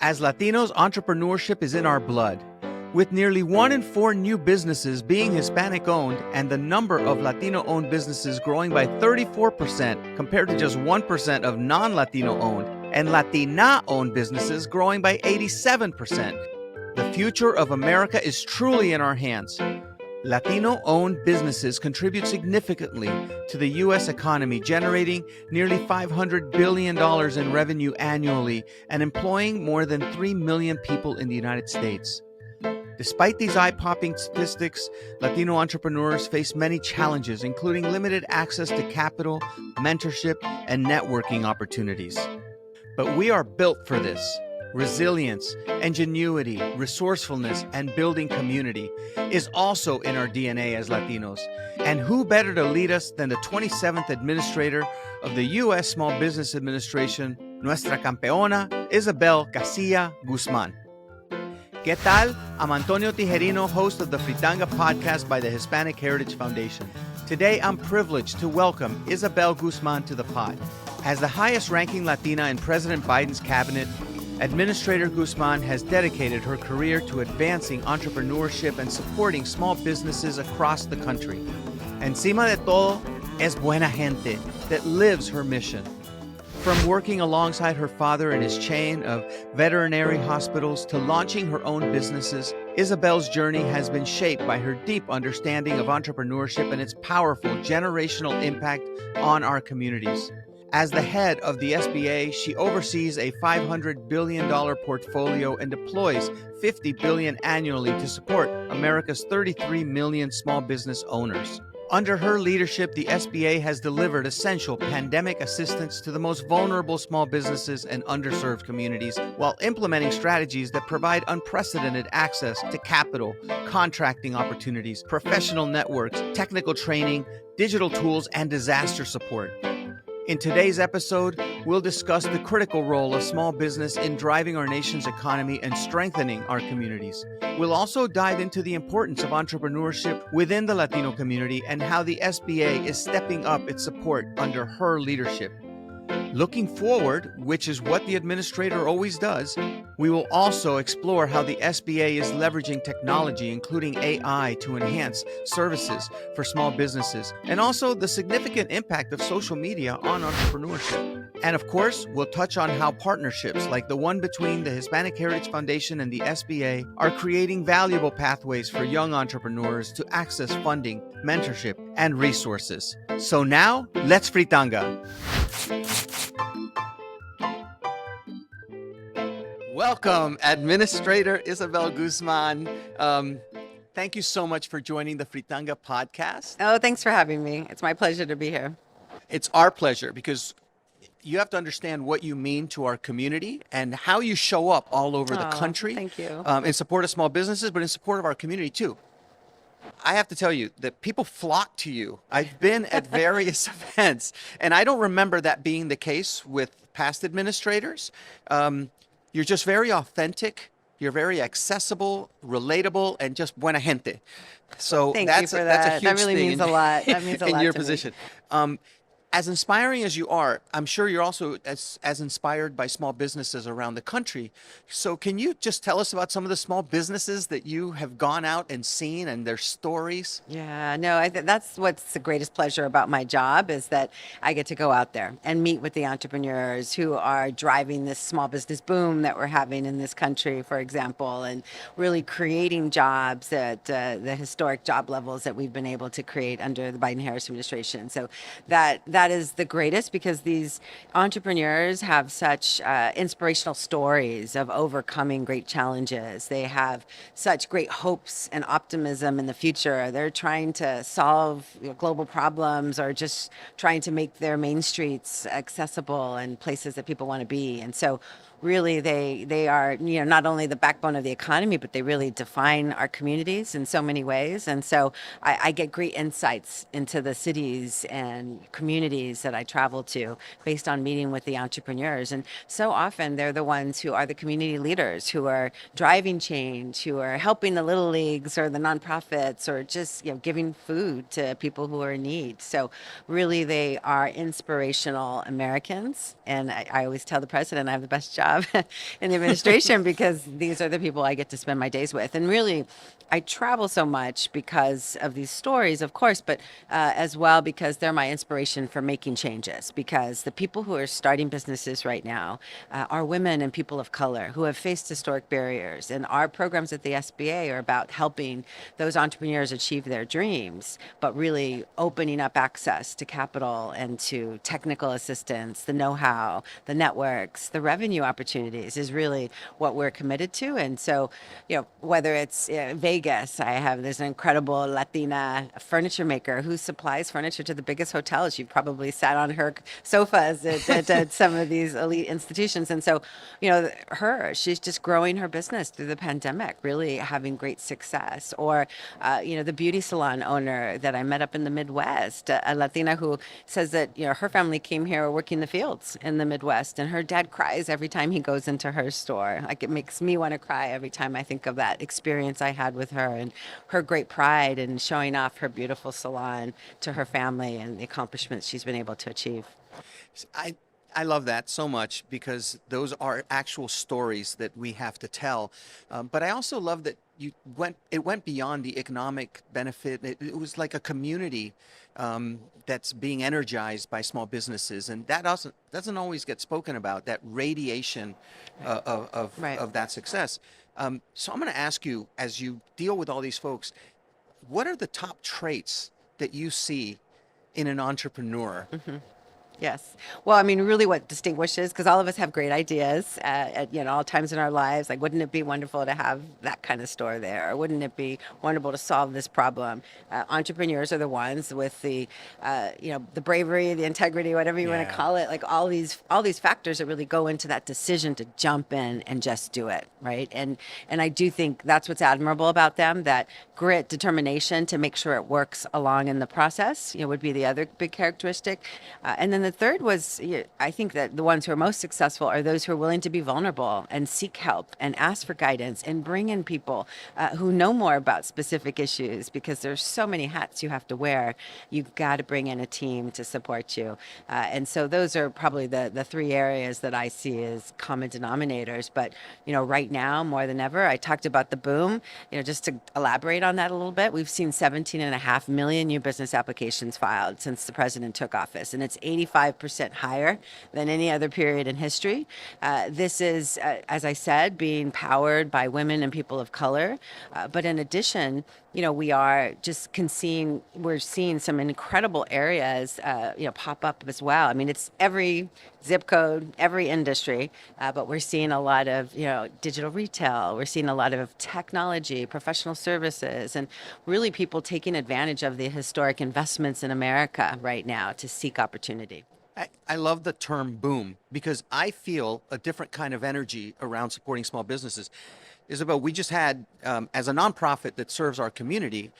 As Latinos, entrepreneurship is in our blood. With nearly 1 in 4 new businesses being Hispanic-owned and the number of Latino-owned businesses growing by 34% compared to just 1% of non-Latino-owned, and Latina-owned businesses growing by 87%. The future of America is truly in our hands. Latino-owned businesses contribute significantly to the U.S. economy, generating nearly $500 billion in revenue annually and employing more than 3 million people in the United States. Despite these eye-popping statistics, Latino entrepreneurs face many challenges, including limited access to capital, mentorship, and networking opportunities. But we are built for this. Resilience, ingenuity, resourcefulness, and building community is also in our DNA as Latinos. And who better to lead us than the 27th Administrator of the U.S. Small Business Administration, nuestra campeona, Isabel Casilla Guzman. ¿Qué tal? I'm Antonio Tijerino, host of the Fritanga podcast by the Hispanic Heritage Foundation. Today, I'm privileged to welcome Isabel Guzman to the pod. As the highest-ranking Latina in President Biden's cabinet, Administrator Guzman has dedicated her career to advancing entrepreneurship and supporting small businesses across the country. Encima de todo, es buena gente that lives her mission. From working alongside her father in his chain of veterinary hospitals to launching her own businesses, Isabel's journey has been shaped by her deep understanding of entrepreneurship and its powerful generational impact on our communities. As the head of the SBA, she oversees a $500 billion portfolio and deploys $50 billion annually to support America's 33 million small business owners. Under her leadership, the SBA has delivered essential pandemic assistance to the most vulnerable small businesses and underserved communities while implementing strategies that provide unprecedented access to capital, contracting opportunities, professional networks, technical training, digital tools, and disaster support. In today's episode, we'll discuss the critical role of small business in driving our nation's economy and strengthening our communities. We'll also dive into the importance of entrepreneurship within the Latino community and how the SBA is stepping up its support under her leadership. Looking forward, which is what the administrator always does, we will also explore how the SBA is leveraging technology, including AI, to enhance services for small businesses, and also the significant impact of social media on entrepreneurship. And of course, we'll touch on how partnerships like the one between the Hispanic Heritage Foundation and the SBA are creating valuable pathways for young entrepreneurs to access funding, mentorship, and resources. So now, let's fritanga. Welcome, Administrator Isabel Guzman. Thank you so much for joining the Fritanga podcast. Oh, thanks for having me. It's my pleasure to be here. It's our pleasure because you have to understand what you mean to our community and how you show up all over the country. Thank you. In support of small businesses, but in support of our community too. I have to tell you that people flock to you. I've been at various events, and I don't remember that being the case with past administrators. You're just very authentic. You're very accessible, relatable, and just buena gente. So Thank that's you for a that. huge That really thing means a lot. That means a lot in your to me. position. As inspiring as you are, I'm sure you're also as inspired by small businesses around the country. So can you just tell us about some of the small businesses that you have gone out and seen and their stories? Yeah, no, that's what's the greatest pleasure about my job is that I get to go out there and meet with the entrepreneurs who are driving this small business boom that we're having in this country, for example, and really creating jobs at the historic job levels that we've been able to create under the Biden-Harris administration. So that is the greatest because these entrepreneurs have such inspirational stories of overcoming great challenges. They have such great hopes and optimism in the future. They're trying to solve global problems or just trying to make their main streets accessible and places that people want to be. And so really they are not only the backbone of the economy, but they really define our communities in so many ways. And so I get great insights into the cities and communities that I travel to based on meeting with the entrepreneurs. And so often they're the ones who are the community leaders, who are driving change, who are helping the little leagues or the nonprofits or just giving food to people who are in need. So really they are inspirational Americans. And I always tell the president I have the best job job in the administration because these are the people I get to spend my days with. And really, I travel so much because of these stories, of course, but as well because they're my inspiration for making changes. Because the people who are starting businesses right now are women and people of color who have faced historic barriers. And our programs at the SBA are about helping those entrepreneurs achieve their dreams, but really opening up access to capital and to technical assistance, the know-how, the networks, the revenue opportunities is really what we're committed to. And so, whether it's Vegas, there's an incredible Latina furniture maker who supplies furniture to the biggest hotels. You've probably sat on her sofas at some of these elite institutions. And so, she's just growing her business through the pandemic, really having great success. Or, the beauty salon owner that I met up in the Midwest, a Latina who says that, her family came here working the fields in the Midwest, and her dad cries every time he goes into her store. Like, it makes me want to cry every time I think of that experience I had with her and her great pride in showing off her beautiful salon to her family and the accomplishments she's been able to achieve. I love that so much because those are actual stories that we have to tell. But I also love that it went beyond the economic benefit. It was like a community that's being energized by small businesses, and that doesn't always get spoken about. That radiation of that success. So I'm going to ask you, as you deal with all these folks, what are the top traits that you see in an entrepreneur? Yes. Well, I mean, really what distinguishes, because all of us have great ideas at all times in our lives. Like, wouldn't it be wonderful to have that kind of store there? Or wouldn't it be wonderful to solve this problem? Entrepreneurs are the ones with the bravery, the integrity, whatever you want to call it. Like all these factors that really go into that decision to jump in and just do it, right? And I do think that's what's admirable about them. That grit, determination to make sure it works along in the process, would be the other big characteristic. And then the third was, I think that the ones who are most successful are those who are willing to be vulnerable and seek help and ask for guidance and bring in people who know more about specific issues, because there's so many hats you have to wear. You've got to bring in a team to support you. And so those are probably the three areas that I see as common denominators. But, right now, more than ever, I talked about the boom, just to elaborate on that a little bit, we've seen 17.5 million new business applications filed since the president took office. And it's 85% higher than any other period in history. This is, as I said, being powered by women and people of color. But in addition, we're seeing some incredible areas, pop up as well. I mean, it's every zip code, every industry, but we're seeing a lot of, digital retail. We're seeing a lot of technology, professional services, and really people taking advantage of the historic investments in America right now to seek opportunity. I love the term boom because I feel a different kind of energy around supporting small businesses. Isabel, we just had, as a nonprofit that serves our community,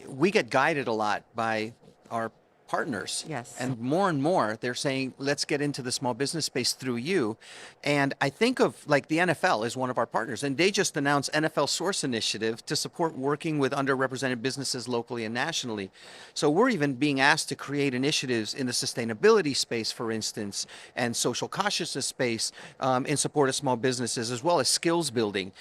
we get guided a lot by our partners. Yes. And more, they're saying, let's get into the small business space through you. And I think of like the NFL is one of our partners, and they just announced NFL Source Initiative to support working with underrepresented businesses locally and nationally. So we're even being asked to create initiatives in the sustainability space, for instance, and social consciousness space in support of small businesses, as well as skills building.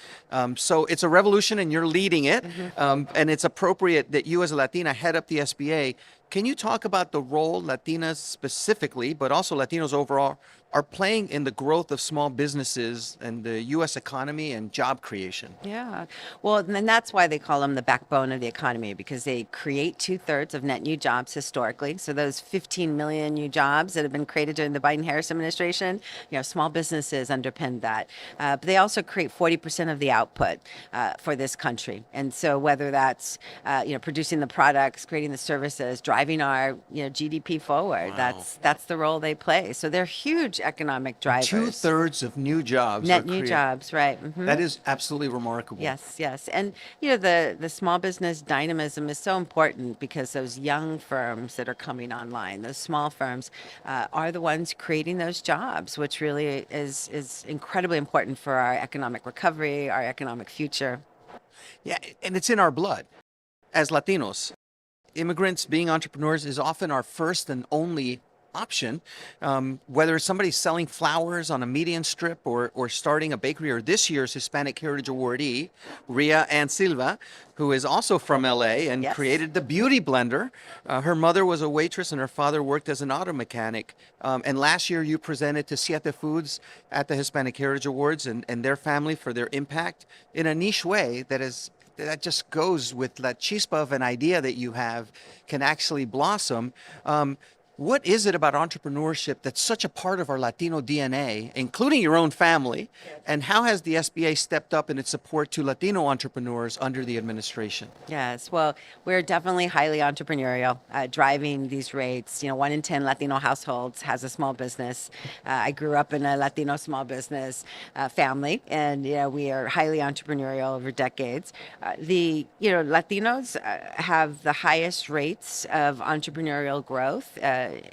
So it's a revolution and you're leading it. And it's appropriate that you as a Latina head up the SBA. Can you talk about the role Latinas specifically, but also Latinos overall, are playing in the growth of small businesses and the U.S. economy and job creation? Yeah. Well, and that's why they call them the backbone of the economy, because they create 2/3 of net new jobs historically. So those 15 million new jobs that have been created during the Biden-Harris administration, small businesses underpinned that. But they also create 40% of the output for this country. And so whether that's, producing the products, creating the services, driving our, GDP forward, Wow. that's the role they play. So they're huge economic drivers. 2/3 of new jobs. Net new jobs, right. That is absolutely remarkable. Yes. And, the small business dynamism is so important because those young firms that are coming online, those small firms, are the ones creating those jobs, which really is incredibly important for our economic recovery, our economic future. Yeah, and it's in our blood. As Latinos, immigrants being entrepreneurs is often our first and only option, whether somebody's selling flowers on a median strip or starting a bakery, or this year's Hispanic Heritage awardee, Ria Ann Silva, who is also from LA and Yes. created the Beauty Blender. Her mother was a waitress and her father worked as an auto mechanic. And last year you presented to Siete Foods at the Hispanic Heritage Awards and their family for their impact in a niche way that just goes with that chispa of an idea that you have can actually blossom. What is it about entrepreneurship that's such a part of our Latino DNA, including your own family? And how has the SBA stepped up in its support to Latino entrepreneurs under the administration? Yes, well, we're definitely highly entrepreneurial, driving these rates. 1 in 10 Latino households has a small business. I grew up in a Latino small business family, and we are highly entrepreneurial over decades. Latinos have the highest rates of entrepreneurial growth,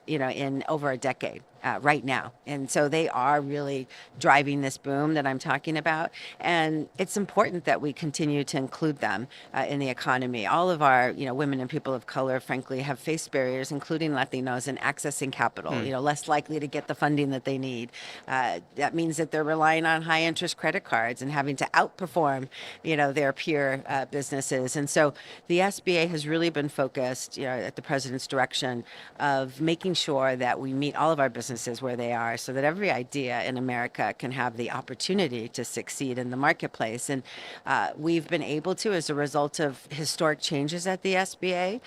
in over a decade. Right now. And so they are really driving this boom that I'm talking about. And it's important that we continue to include them in the economy. All of our, women and people of color, frankly, have faced barriers, including Latinos, in accessing capital, less likely to get the funding that they need. That means that they're relying on high interest credit cards and having to outperform, their peer businesses. And so the SBA has really been focused, at the president's direction of making sure that we meet all of our businesses where they are so that every idea in America can have the opportunity to succeed in the marketplace. And we've been able to, as a result of historic changes at the SBA,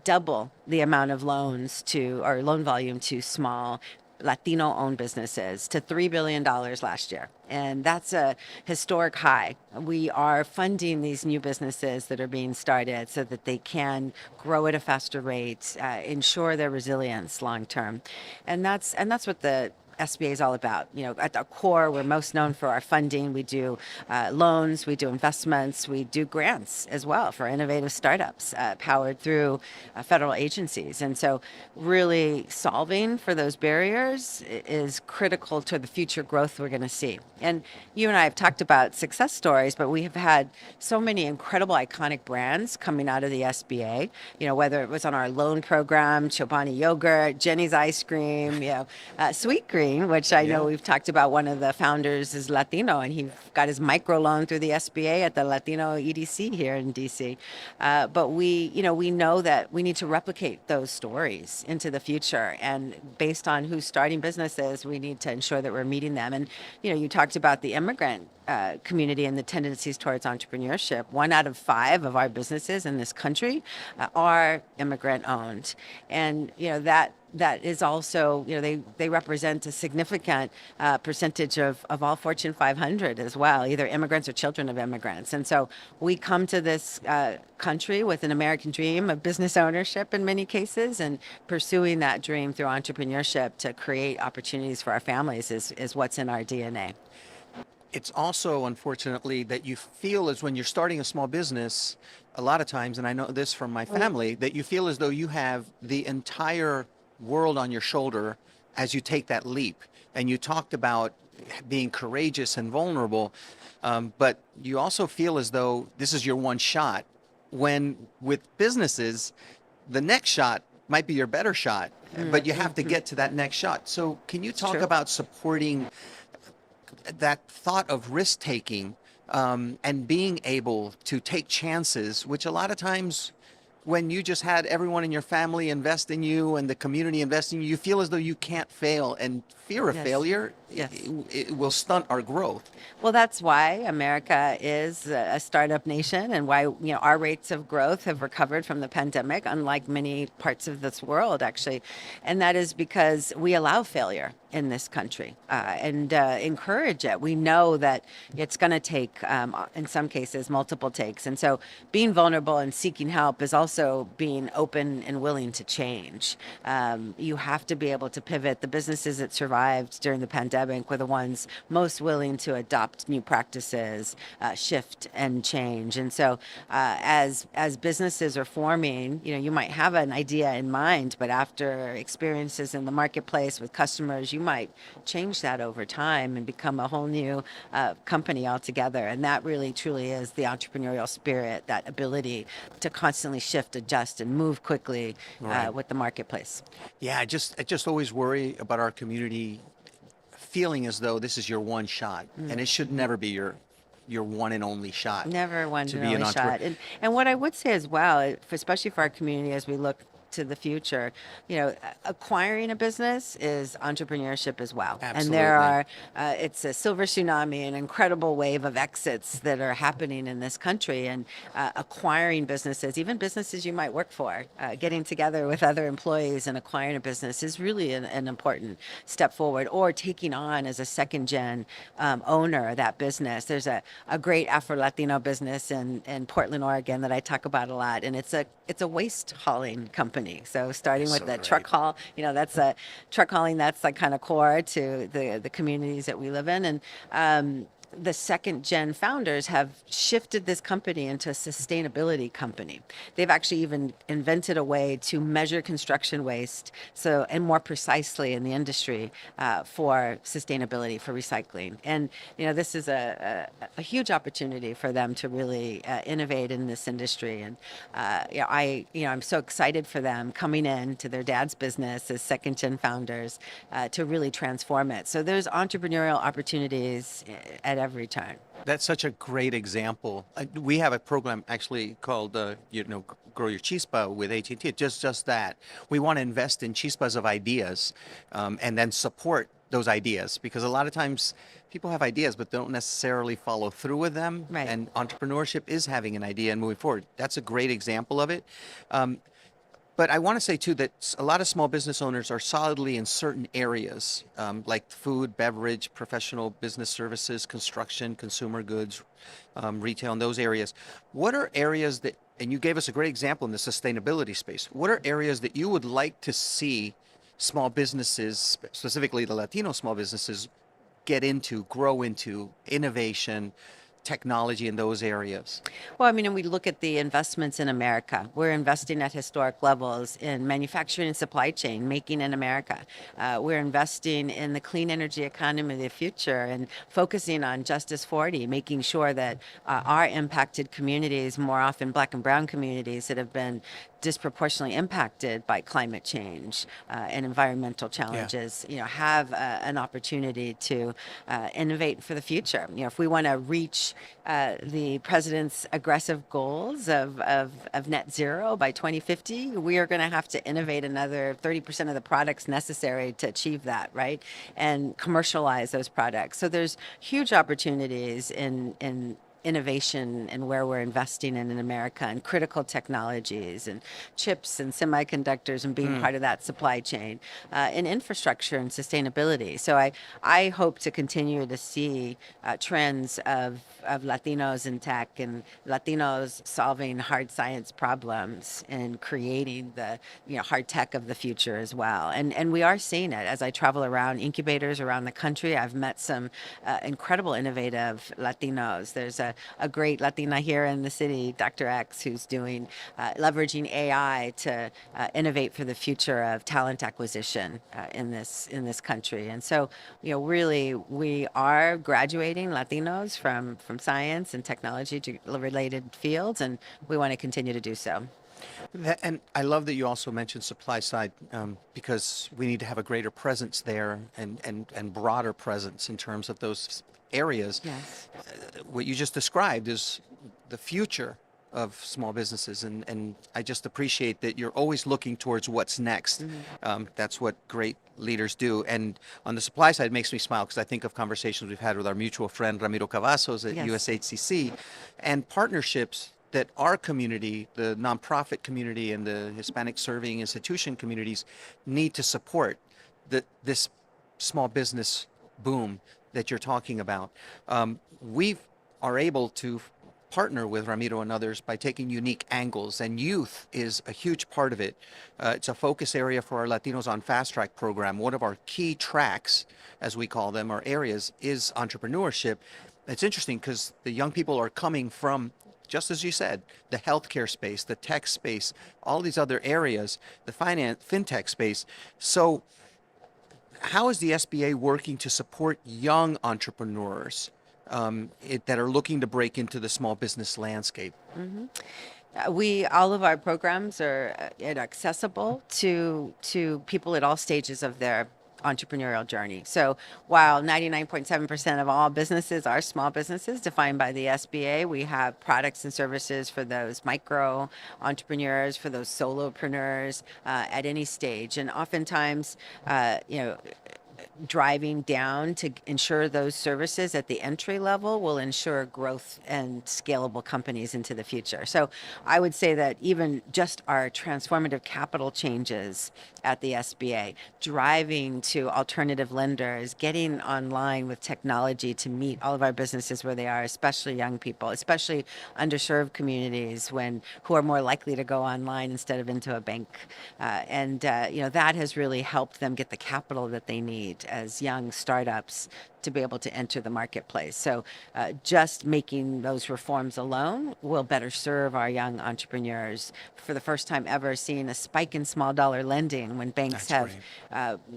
double the amount of loans or loan volume to small Latino-owned businesses to $3 billion last year. And that's a historic high. We are funding these new businesses that are being started so that they can grow at a faster rate, ensure their resilience long term. And that's what the SBA is all about. At the core, we're most known for our funding. We do loans, we do investments, we do grants as well for innovative startups powered through federal agencies. And so really solving for those barriers is critical to the future growth we're going to see. And you and I have talked about success stories, but we have had so many incredible iconic brands coming out of the SBA, whether it was on our loan program, Chobani Yogurt, Jenny's Ice Cream, Sweet Green, which I know we've talked about. One of the founders is Latino, and he got his microloan through the SBA at the Latino EDC here in DC. But we know that we need to replicate those stories into the future. And based on who's starting businesses, we need to ensure that we're meeting them. And, you talked about the immigrant community and the tendencies towards entrepreneurship. 1 out of 5 of our businesses in this country are immigrant owned. And, that is also, they represent a significant percentage of all Fortune 500 as well, either immigrants or children of immigrants. And so we come to this country with an American dream of business ownership in many cases, and pursuing that dream through entrepreneurship to create opportunities for our families is what's in our DNA. It's also, unfortunately, that you feel as when you're starting a small business, a lot of times, and I know this from my family, that you feel as though you have the entire world on your shoulder as you take that leap. And you talked about being courageous and vulnerable, but you also feel as though this is your one shot, when with businesses, the next shot might be your better shot, but you have to get to that next shot. So can you talk about supporting that thought of risk taking and being able to take chances, which a lot of times when you just had everyone in your family invest in you and the community invest in you, you feel as though you can't fail, and fear of failure, it will stunt our growth. Well, that's why America is a startup nation, and why our rates of growth have recovered from the pandemic, unlike many parts of this world, actually. And that is because we allow failure in this country and encourage it. We know that it's going to take, in some cases, multiple takes. And so being vulnerable and seeking help is also being open and willing to change. You have to be able to pivot. The businesses that survived during the pandemic were the ones most willing to adopt new practices, shift and change. And so as businesses are forming, you might have an idea in mind, but after experiences in the marketplace with customers, you might change that over time and become a whole new company altogether. And that really truly is the entrepreneurial spirit, that ability to constantly shift shift, adjust, and move quickly Right. with the marketplace. Yeah, I just always worry about our community feeling as though this is your one shot, and it should never be your one and only shot Never one to and be an only entrepreneur. shot. And what I would say as well, especially for our community as we look to the future, acquiring a business is entrepreneurship as well. And there Absolutely. are, it's a silver tsunami, an incredible wave of exits that are happening in this country. And acquiring businesses, even businesses you might work for, getting together with other employees and acquiring a business is really an important step forward. Or taking on as a second gen owner that business. There's a great Afro-Latino business in Portland, Oregon that I talk about a lot. And it's a waste hauling company. So starting with So the great. truck haul, that's a truck hauling that's like kind of core to the communities that we live in. And the second gen founders have shifted this company into a sustainability company. They've actually even invented a way to measure construction waste, and more precisely in the industry for sustainability, for recycling. And this is a huge opportunity for them to really innovate in this industry. And I'm so excited for them coming in to their dad's business as second gen founders to really transform it. So there's entrepreneurial opportunities at every turn. That's such a great example. We have a program actually called, Grow Your Chispa with AT&T. Just that. We want to invest in chispas of ideas, and then support those ideas, because a lot of times people have ideas but don't necessarily follow through with them. Right. And entrepreneurship is having an idea and moving forward. That's a great example of it. But I want to say too that a lot of small business owners are solidly in certain areas, like food, beverage, professional business services, construction, consumer goods, retail, in those areas. What are areas that, and you gave us a great example in the sustainability space, what are areas that you would like to see small businesses, specifically the Latino small businesses, get into, grow into, innovation, technology in those areas? Well, I mean, and we look at the investments in America. We're investing at historic levels in manufacturing and supply chain, making in America. We're investing in the clean energy economy of the future and focusing on Justice 40, making sure that our impacted communities, more often Black and brown communities that have been disproportionately impacted by climate change and environmental challenges, have an opportunity to innovate for the future. If we want to reach the president's aggressive goals of net zero by 2050, we are going to have to innovate another 30% of the products necessary to achieve that, right? And commercialize those products. So there's huge opportunities in innovation and where we're investing in America, and critical technologies and chips and semiconductors and being part of that supply chain, and infrastructure and sustainability. So I hope to continue to see trends of Latinos in tech and Latinos solving hard science problems and creating the hard tech of the future as well. And we are seeing it as I travel around incubators around the country. I've met some incredible innovative Latinos. There's a great Latina here in the city, Dr. X, who's doing leveraging AI to innovate for the future of talent acquisition in this country. And so, really, we are graduating Latinos from science and technology to related fields, and we want to continue to do so. And I love that you also mentioned supply side, because we need to have a greater presence there, and broader presence in terms of those areas. Yes. What you just described is the future of small businesses, and I just appreciate that you're always looking towards what's next. That's what great leaders do. And on the supply side, it makes me smile because I think of conversations we've had with our mutual friend Ramiro Cavazos at Yes. USHCC, and partnerships that our community, the nonprofit community and the Hispanic serving institution communities, need to support this small business boom that you're talking about. We are able to partner with Ramiro and others by taking unique angles, and youth is a huge part of it. It's a focus area for our Latinos on Fast Track program. One of our key tracks, as we call them, or areas, is entrepreneurship. It's interesting because the young people are coming from, just as you said, the healthcare space, the tech space, all these other areas, the fintech space. So how is the SBA working to support young entrepreneurs that are looking to break into the small business landscape? All of our programs are accessible to people at all stages of their entrepreneurial journey. So while 99.7% of all businesses are small businesses defined by the SBA, we have products and services for those micro entrepreneurs, for those solopreneurs at any stage. And oftentimes, driving down to ensure those services at the entry level will ensure growth and scalable companies into the future. So I would say that even just our transformative capital changes at the SBA, driving to alternative lenders, getting online with technology to meet all of our businesses where they are, especially young people, especially underserved communities who are more likely to go online instead of into a bank. That has really helped them get the capital that they need as young startups to be able to enter the marketplace. So just making those reforms alone will better serve our young entrepreneurs. For the first time ever, seeing a spike in small dollar lending when banks have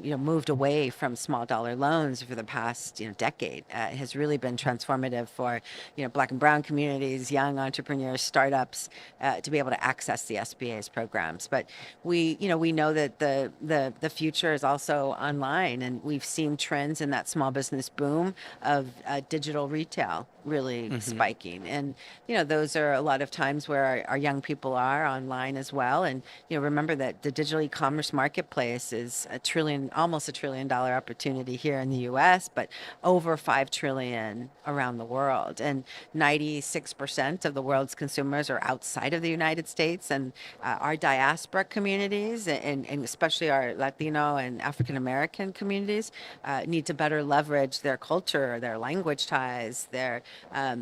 moved away from small dollar loans for the past decade has really been transformative for Black and brown communities, young entrepreneurs, startups to be able to access the SBA's programs. But we know that the future is also online, and we've seen trends in that small business boom of digital retail really spiking. And, those are a lot of times where our young people are online as well. And, remember that the digital e-commerce marketplace is almost $1 trillion opportunity here in the US, but over 5 trillion around the world. And 96% of the world's consumers are outside of the United States, and our diaspora communities, and especially our Latino and African American communities, need to better leverage their culture, their language ties, their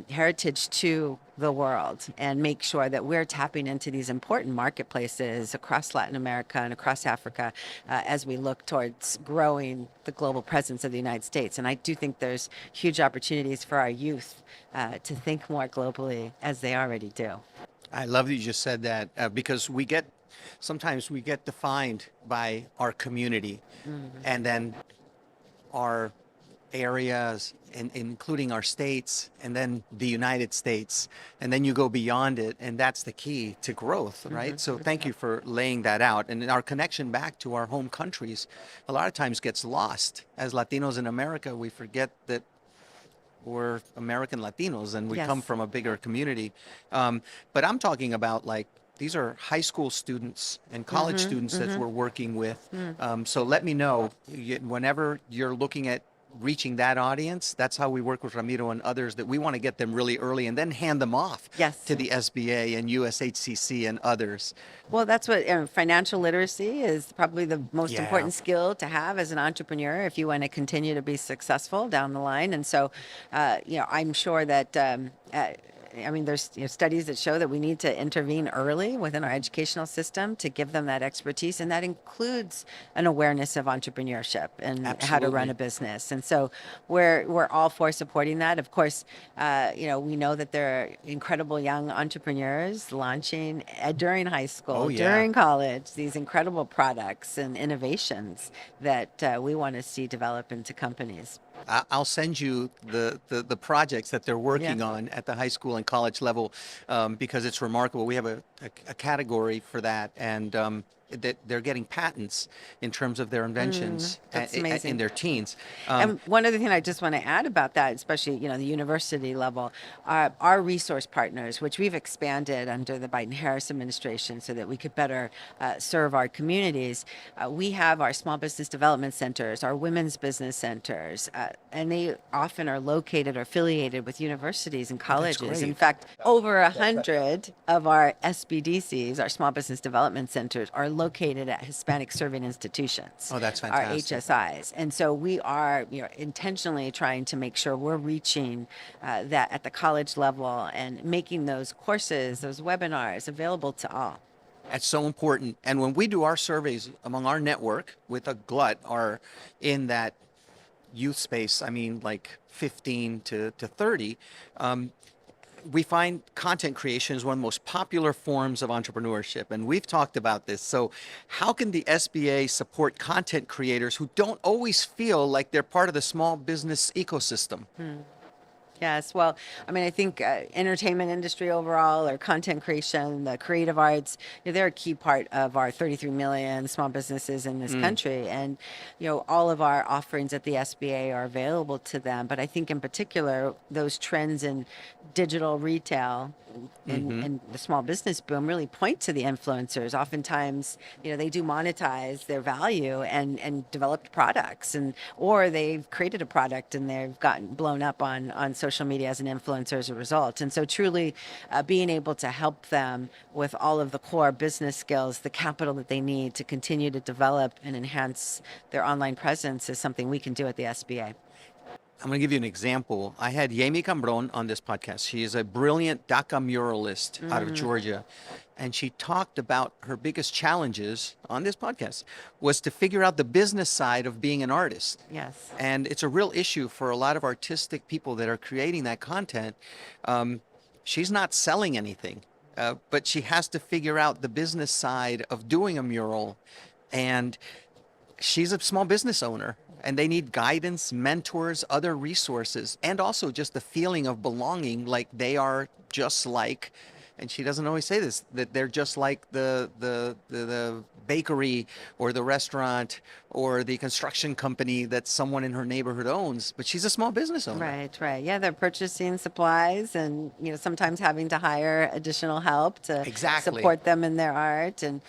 heritage to the world, and make sure that we're tapping into these important marketplaces across Latin America and across Africa as we look towards growing the global presence of the United States. And I do think there's huge opportunities for our youth to think more globally, as they already do. I love that you just said that because sometimes we get defined by our community and then our areas, including our states, and then the United States, and then you go beyond it, and that's the key to growth, right? So thank you for laying that out. And our connection back to our home countries a lot of times gets lost. As Latinos in America, we forget that we're American Latinos and we come from a bigger community. But I'm talking about these are high school students and college students that we're working with. So let me know whenever you're looking at reaching that audience. That's how we work with Ramiro and others, that we want to get them really early and then hand them off to the SBA and USHCC and others. Well, that's what financial literacy is, probably the most important skill to have as an entrepreneur if you want to continue to be successful down the line. And so, I'm sure that there's studies that show that we need to intervene early within our educational system to give them that expertise, and that includes an awareness of entrepreneurship and how to run a business. And so we're all for supporting that. Of course, we know that there are incredible young entrepreneurs launching during high school, during college, these incredible products and innovations that we want to see develop into companies. I'll send you the projects that they're working on at the high school and college level because it's remarkable. We have a category for that, and that they're getting patents in terms of their inventions in their teens. And one other thing I just want to add about that, especially the university level, our resource partners, which we've expanded under the Biden-Harris administration so that we could better serve our communities. We have our small business development centers, our women's business centers, and they often are located or affiliated with universities and colleges. In fact, over 100 of our SBDCs, our small business development centers, are located at Hispanic serving institutions. Oh, that's fantastic. Our HSIs. And so we are intentionally trying to make sure we're reaching that at the college level and making those courses, those webinars available to all. That's so important. And when we do our surveys among our network with a glut are in that youth space, 15 to 30, we find content creation is one of the most popular forms of entrepreneurship, and we've talked about this. So how can the SBA support content creators who don't always feel like they're part of the small business ecosystem? Yes, well, I mean, I think entertainment industry overall, or content creation, the creative arts, they're a key part of our 33 million small businesses in this country. And, all of our offerings at the SBA are available to them. But I think in particular, those trends in digital retail and the small business boom really point to the influencers. Oftentimes, they do monetize their value and developed products, or they've created a product and they've gotten blown up on social media as an influencer as a result. And so truly being able to help them with all of the core business skills, the capital that they need to continue to develop and enhance their online presence is something we can do at the SBA. I'm going to give you an example. I had Yemi Cambron on this podcast. She is a brilliant DACA muralist out of Georgia. And she talked about her biggest challenges on this podcast was to figure out the business side of being an artist. Yes. And it's a real issue for a lot of artistic people that are creating that content. She's not selling anything, but she has to figure out the business side of doing a mural. And she's a small business owner. And they need guidance, mentors, other resources, and also just the feeling of belonging, like they are just like, and she doesn't always say this, that they're just like the bakery or the restaurant or the construction company that someone in her neighborhood owns, but she's a small business owner. Right. Yeah, they're purchasing supplies and, sometimes having to hire additional help to support them in their art and,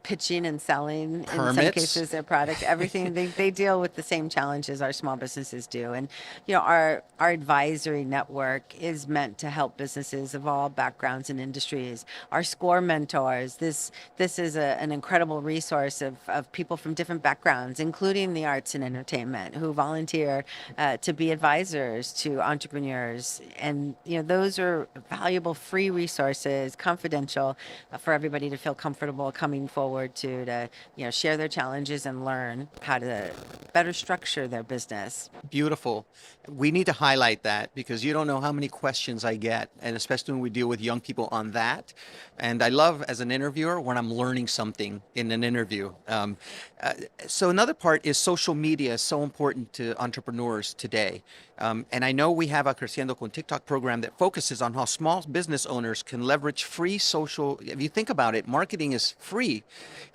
pitching and selling, Permits. in some cases, their product, everything. they deal with the same challenges our small businesses do. And, our advisory network is meant to help businesses of all backgrounds and industries. Our SCORE mentors, this is an incredible resource of people from different backgrounds, including the arts and entertainment, who volunteer to be advisors to entrepreneurs. And, those are valuable free resources, confidential, for everybody to feel comfortable coming forward to share their challenges and learn how to better structure their business. Beautiful. We need to highlight that because you don't know how many questions I get, and especially when we deal with young people on that. And I love as an interviewer when I'm learning something in an interview. So another part is social media is so important to entrepreneurs today. And I know we have a Creciendo con TikTok program that focuses on how small business owners can leverage free social. If you think about it, marketing is free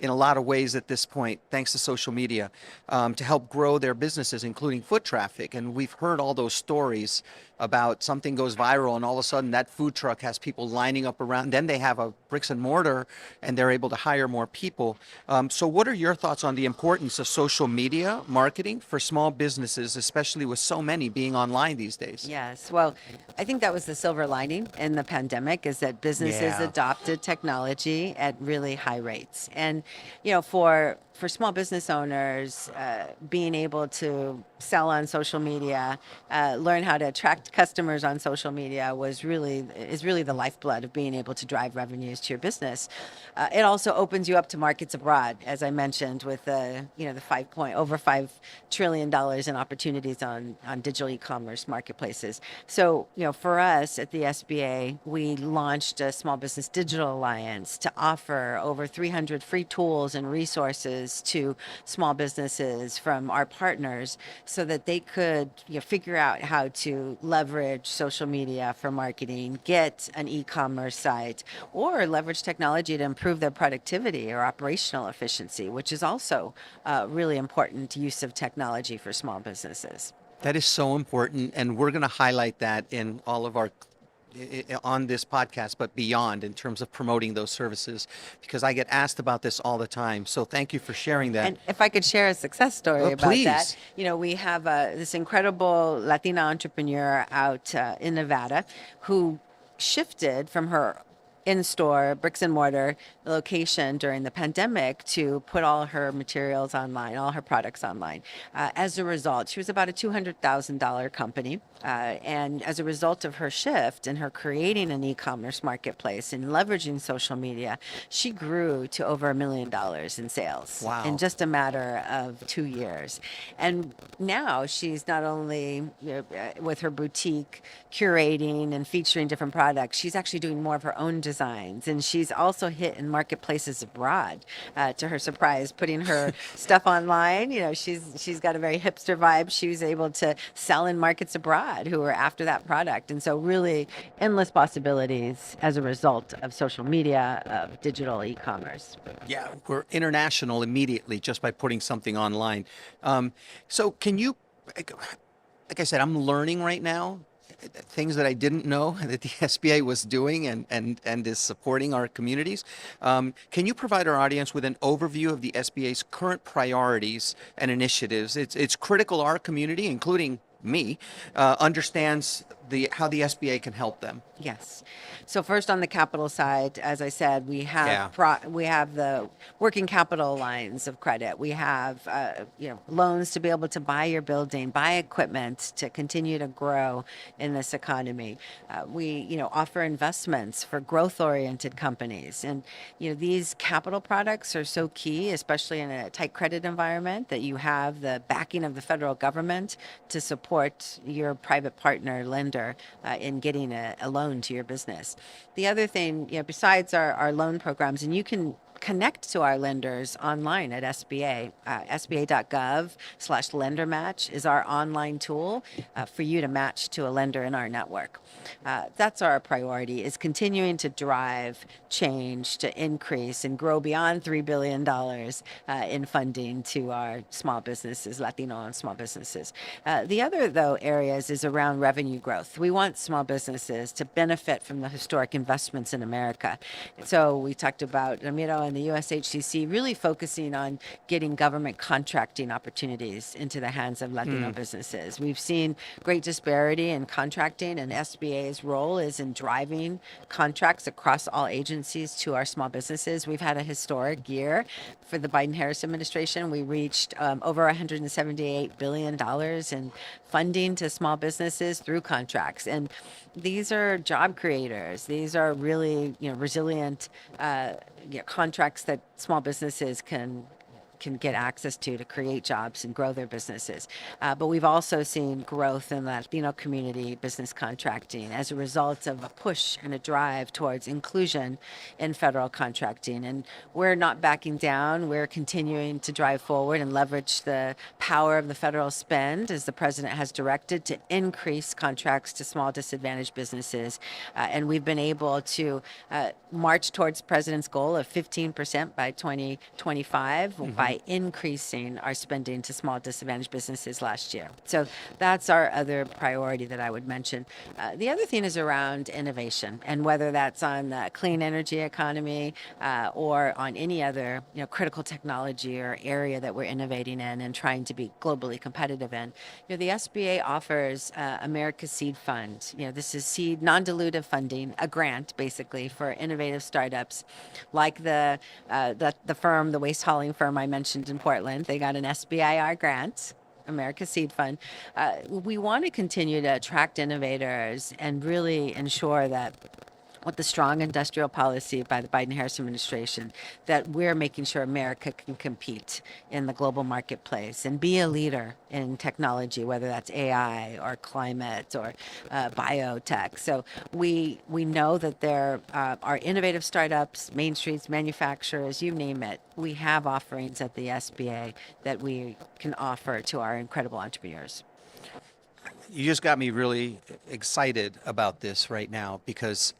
in a lot of ways at this point, thanks to social media, to help grow their businesses, including foot traffic. And we've heard all those stories about something goes viral and all of a sudden that food truck has people lining up around. Then they have a bricks and mortar and they're able to hire more people. So what are your thoughts on the importance of social media marketing for small businesses, especially with so many being online these days? Yes. Well, I think that was the silver lining in the pandemic, is that businesses adopted technology at really high rates. And, for small business owners, being able to sell on social media, learn how to attract customers on social media is really the lifeblood of being able to drive revenues to your business. It also opens you up to markets abroad, as I mentioned, with the over $5 trillion in opportunities on digital e-commerce marketplaces. So, for us at the SBA, we launched a Small Business Digital Alliance to offer over 300 free tools and resources to small businesses from our partners so that they could figure out how to leverage social media for marketing, get an e-commerce site, or leverage technology to improve their productivity or operational efficiency, which is also really important use of technology for small businesses. That is so important, and we're going to highlight that in all of our on this podcast, but beyond, in terms of promoting those services, because I get asked about this all the time. So thank you for sharing that. And if I could share a success story about please. that, we have this incredible Latina entrepreneur out in Nevada who shifted from her in-store bricks and mortar location during the pandemic to put all her materials online, all her products online. As a result, she was about a $200,000 company. And as a result of her shift and her creating an e-commerce marketplace and leveraging social media, she grew to over $1 million in sales in just a matter of 2 years. And now she's not only with her boutique curating and featuring different products, she's actually doing more of her own design signs, and she's also hit in marketplaces abroad. To her surprise, putting her stuff online. She's got a very hipster vibe. She was able to sell in markets abroad who were after that product, and so really endless possibilities as a result of social media, of digital e-commerce. Yeah, we're international immediately just by putting something online. So can you, like I said, I'm learning right now things that I didn't know that the SBA was doing and is supporting our communities. Can you provide our audience with an overview of the SBA's current priorities and initiatives? It's critical our community, including me, understands how the SBA can help them. Yes. So first on the capital side, as I said, we have we have the working capital lines of credit. We have loans to be able to buy your building, buy equipment to continue to grow in this economy. We offer investments for growth-oriented companies, and these capital products are so key, especially in a tight credit environment, that you have the backing of the federal government to support your private partner lender in getting a loan to your business. The other thing, besides our loan programs, and you can connect to our lenders online at SBA. SBA.gov/lender match is our online tool for you to match to a lender in our network. That's our priority, is continuing to drive change to increase and grow beyond $3 billion in funding to our small businesses, Latino-owned small businesses. The other, though, areas is around revenue growth. We want small businesses to benefit from the historic investments in America. So we talked about Ramiro and the USHCC really focusing on getting government contracting opportunities into the hands of Latino businesses. We've seen great disparity in contracting, and SBA's role is in driving contracts across all agencies to our small businesses. We've had a historic year for the Biden-Harris administration. We reached over $178 billion in funding to small businesses through contracts. And these are job creators. These are really resilient contracts that small businesses can get access to create jobs and grow their businesses. But we've also seen growth in the Latino community business contracting as a result of a push and a drive towards inclusion in federal contracting. And we're not backing down. We're continuing to drive forward and leverage the power of the federal spend, as the president has directed, to increase contracts to small disadvantaged businesses. And we've been able to march towards the president's goal of 15% by 2025 by increasing our spending to small disadvantaged businesses last year. So that's our other priority that I would mention. The other thing is around innovation, and whether that's on the clean energy economy or on any other critical technology or area that we're innovating in and trying to be globally competitive in. The SBA offers America's Seed Fund. This is seed non-dilutive funding, a grant basically for innovative startups, like the firm, the waste hauling firm I mentioned in Portland. They got an SBIR grant, America's Seed Fund. We want to continue to attract innovators and really ensure that with the strong industrial policy by the Biden-Harris administration, that we're making sure America can compete in the global marketplace and be a leader in technology, whether that's AI or climate or biotech. So we know that there are innovative startups, Main Streets, manufacturers, you name it. We have offerings at the SBA that we can offer to our incredible entrepreneurs. You just got me really excited about this right now, because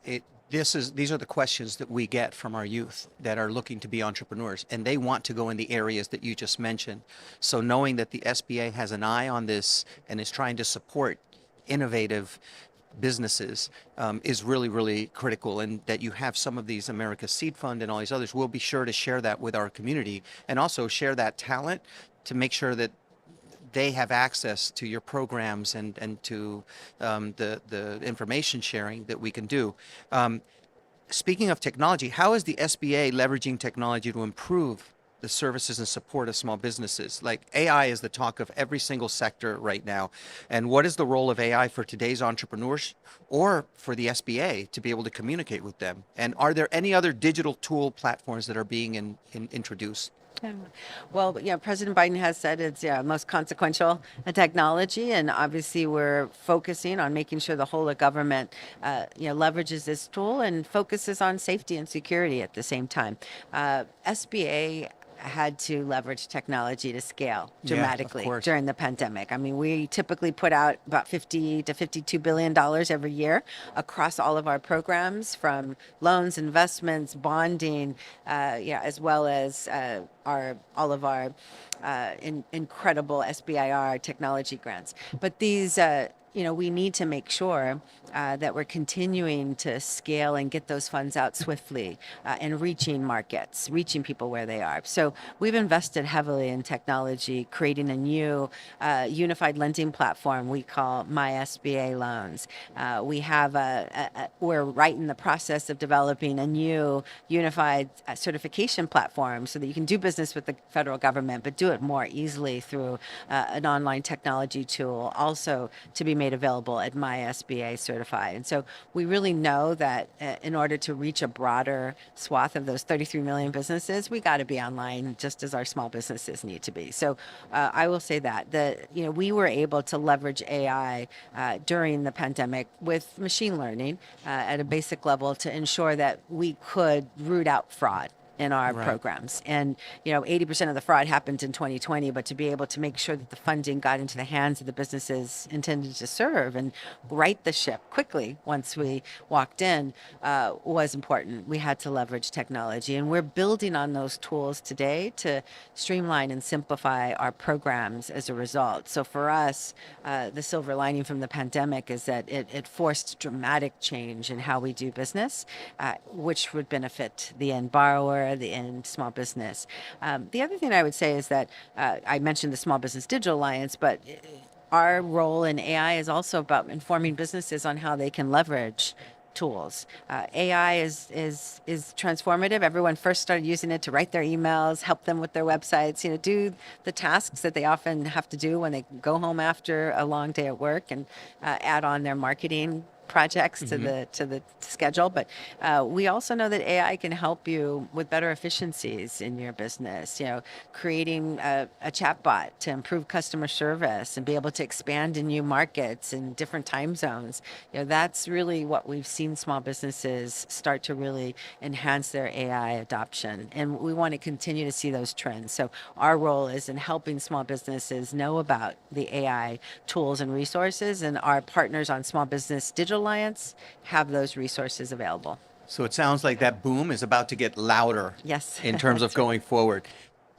these are the questions that we get from our youth that are looking to be entrepreneurs, and they want to go in the areas that you just mentioned. So knowing that the SBA has an eye on this and is trying to support innovative businesses is really, really critical, and that you have some of these America's Seed Fund and all these others, we'll be sure to share that with our community and also share that talent to make sure that they have access to your programs and to the information sharing that we can do. Speaking of technology, how is the SBA leveraging technology to improve the services and support of small businesses? Like, AI is the talk of every single sector right now. And what is the role of AI for today's entrepreneurs or for the SBA to be able to communicate with them? And are there any other digital tool platforms that are being introduced? Yeah. Well, President Biden has said it's most consequential technology, and obviously we're focusing on making sure the whole of government, leverages this tool and focuses on safety and security at the same time. SBA had to leverage technology to scale Yeah, of dramatically course. during the pandemic. I mean, we typically put out about 50 to 52 billion dollars every year across all of our programs, from loans, investments, bonding, as well as our all of our incredible SBIR technology grants. But these we need to make sure that we're continuing to scale and get those funds out swiftly, and reaching markets, reaching people where they are. So we've invested heavily in technology, creating a new unified lending platform we call My SBA Loans. We're right in the process of developing a new unified certification platform so that you can do business with the federal government, but do it more easily through an online technology tool, also to be made available at My SBA Certify. And so we really know that in order to reach a broader swath of those 33 million businesses, we got to be online just as our small businesses need to be. So I will say that we were able to leverage AI during the pandemic with machine learning at a basic level to ensure that we could root out fraud in our Right. programs. And, 80% of the fraud happened in 2020, but to be able to make sure that the funding got into the hands of the businesses intended to serve and right the ship quickly once we walked in was important. We had to leverage technology, and we're building on those tools today to streamline and simplify our programs as a result. So for us, the silver lining from the pandemic is that it forced dramatic change in how we do business, which would benefit the end borrower, the end small business. The other thing I would say is that I mentioned the Small Business Digital Alliance, but our role in AI is also about informing businesses on how they can leverage tools. AI is transformative. Everyone first started using it to write their emails, help them with their websites, do the tasks that they often have to do when they go home after a long day at work, and add on their marketing projects to the schedule. But we also know that AI can help you with better efficiencies in your business. Creating a chatbot to improve customer service and be able to expand in new markets in different time zones. That's really what we've seen small businesses start to really enhance their AI adoption, and we want to continue to see those trends. So our role is in helping small businesses know about the AI tools and resources, and our partners on Small Business Digital Alliance have those resources available. So it sounds like that boom is about to get louder Yes. in terms of That's right. going forward.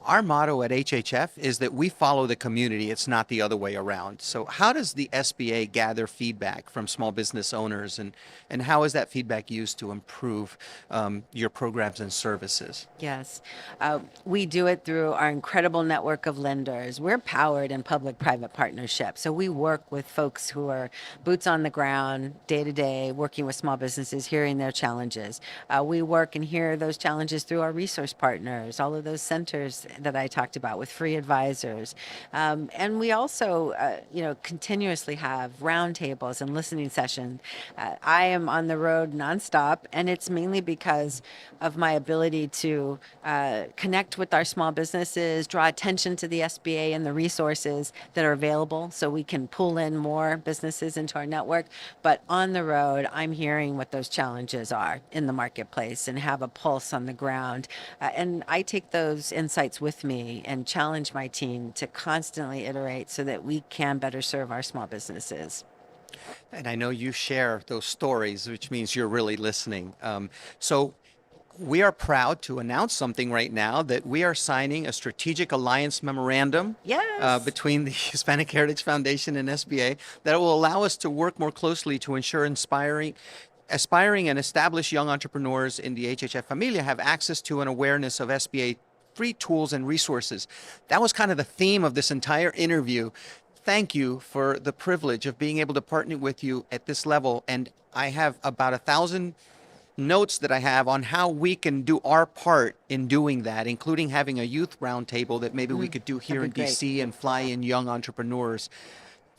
Our motto at HHF is that we follow the community. It's not the other way around. So how does the SBA gather feedback from small business owners, and how is that feedback used to improve your programs and services? Yes. We do it through our incredible network of lenders. We're powered in public-private partnership. So we work with folks who are boots on the ground, day to day, working with small businesses, hearing their challenges. We work and hear those challenges through our resource partners, all of those centers that I talked about with free advisors. And we also, continuously have roundtables and listening sessions. I am on the road nonstop, and it's mainly because of my ability to connect with our small businesses, draw attention to the SBA and the resources that are available so we can pull in more businesses into our network. But on the road, I'm hearing what those challenges are in the marketplace and have a pulse on the ground. And I take those insights with me and challenge my team to constantly iterate so that we can better serve our small businesses. And I know you share those stories, which means you're really listening. So we are proud to announce something right now, that we are signing a strategic alliance memorandum Yes. between the Hispanic Heritage Foundation and SBA that will allow us to work more closely to ensure aspiring and established young entrepreneurs in the HHF Familia have access to and awareness of SBA free tools and resources. That was kind of the theme of this entire interview. Thank you for the privilege of being able to partner with you at this level. And I have about 1,000 notes that I have on how we can do our part in doing that, including having a youth roundtable that maybe we could do here in That'd be great. DC and fly in young entrepreneurs.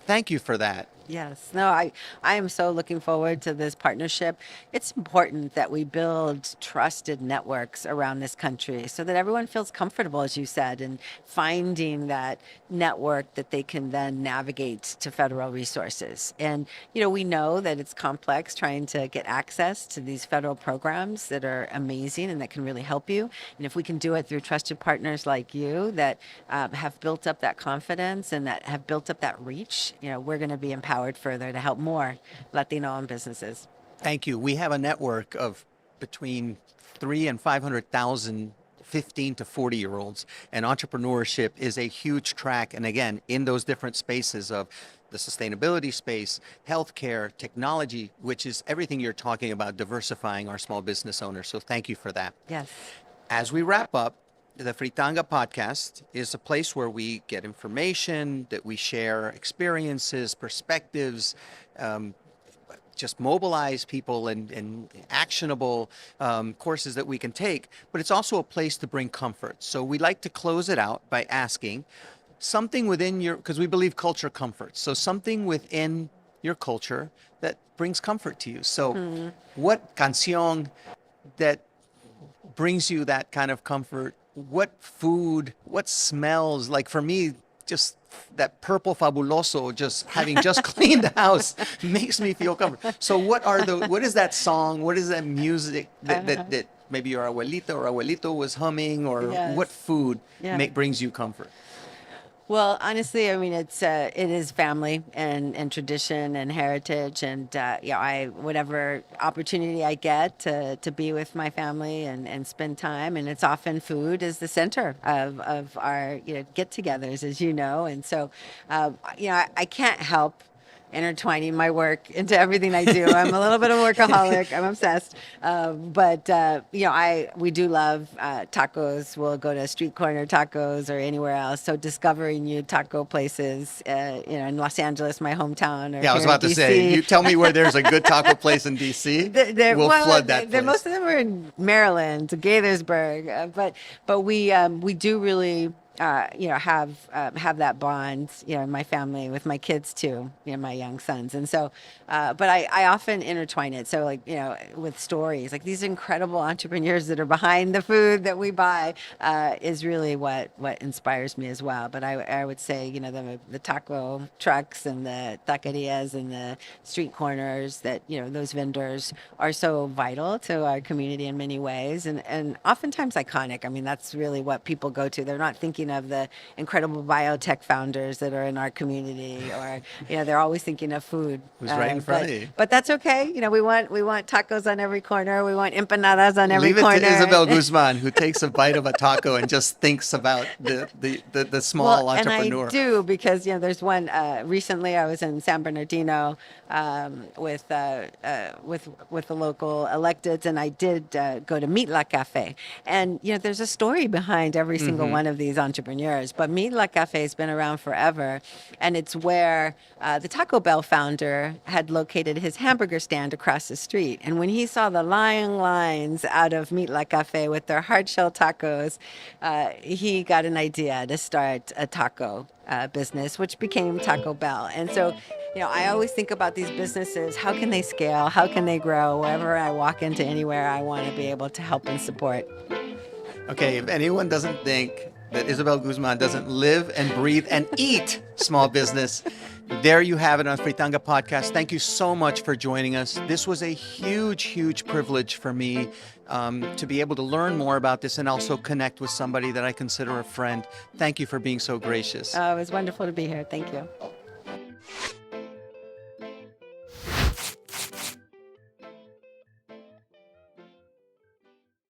Thank you for that. Yes. No, I am so looking forward to this partnership. It's important that we build trusted networks around this country so that everyone feels comfortable, as you said, and finding that network that they can then navigate to federal resources. And, we know that it's complex trying to get access to these federal programs that are amazing and that can really help you. And if we can do it through trusted partners like you that have built up that confidence and that have built up that reach, we're going to be empowered further to help more Latino-owned businesses. Thank you. We have a network of between 3 and 500,000 15 to 40-year-olds, and entrepreneurship is a huge track. And again, in those different spaces of the sustainability space, healthcare, technology, which is everything you're talking about, diversifying our small business owners. So thank you for that. Yes. As we wrap up, the Fritanga podcast is a place where we get information, that we share experiences, perspectives, just mobilize people and actionable courses that we can take. But it's also a place to bring comfort. So we like to close it out by asking something within your, because we believe culture comforts. So something within your culture that brings comfort to you. So what canción that brings you that kind of comfort? What food, what smells? Like for me, just that purple fabuloso, just having just cleaned the house makes me feel comfortable. So what is that song? What is that music that maybe your abuelita or abuelito was humming, or what food brings you comfort? Well, honestly, I mean, it is family and tradition and heritage, and whatever opportunity I get to be with my family and spend time, and it's often food is the center of our get-togethers, as you know, and so I can't help intertwining my work into everything I do. I'm a little bit of a workaholic. I'm obsessed. We do love tacos. We'll go to street corner tacos or anywhere else. So discovering new taco places, in Los Angeles, my hometown. Or I was about to say, you tell me where there's a good taco place in D.C. We'll flood that place. Most of them are in Maryland, Gaithersburg. But we do really have that bond, in my family with my kids too, my young sons. And so, but I often intertwine it. So with stories, like these incredible entrepreneurs that are behind the food that we buy, is really what inspires me as well. But I would say, the taco trucks and the taquerias and the street corners that, those vendors are so vital to our community in many ways, and oftentimes iconic. I mean, that's really what people go to. They're not thinking of the incredible biotech founders that are in our community, or they're always thinking of food. Who's right in front of you. But that's okay. We want tacos on every corner. We want empanadas on every corner. Leave it to Isabel Guzman, who takes a bite of a taco and just thinks about the small entrepreneur. And I do, because there's one recently. I was in San Bernardino with the local electeds, and I did go to Meet La Cafe, and there's a story behind every single one of these entrepreneurs. But Meet La Cafe has been around forever, and it's where the Taco Bell founder had located his hamburger stand across the street. And when he saw the long lines out of Meet La Cafe with their hard shell tacos, he got an idea to start a taco business, which became Taco Bell. And so, I always think about these businesses. How can they scale? How can they grow? Wherever I walk into anywhere, I want to be able to help and support. Okay, if anyone doesn't think that Isabel Guzman doesn't live and breathe and eat small business, there you have it on Fritanga Podcast. Thank you so much for joining us. This was a huge, huge privilege for me to be able to learn more about this and also connect with somebody that I consider a friend. Thank you for being so gracious. It was wonderful to be here. Thank you.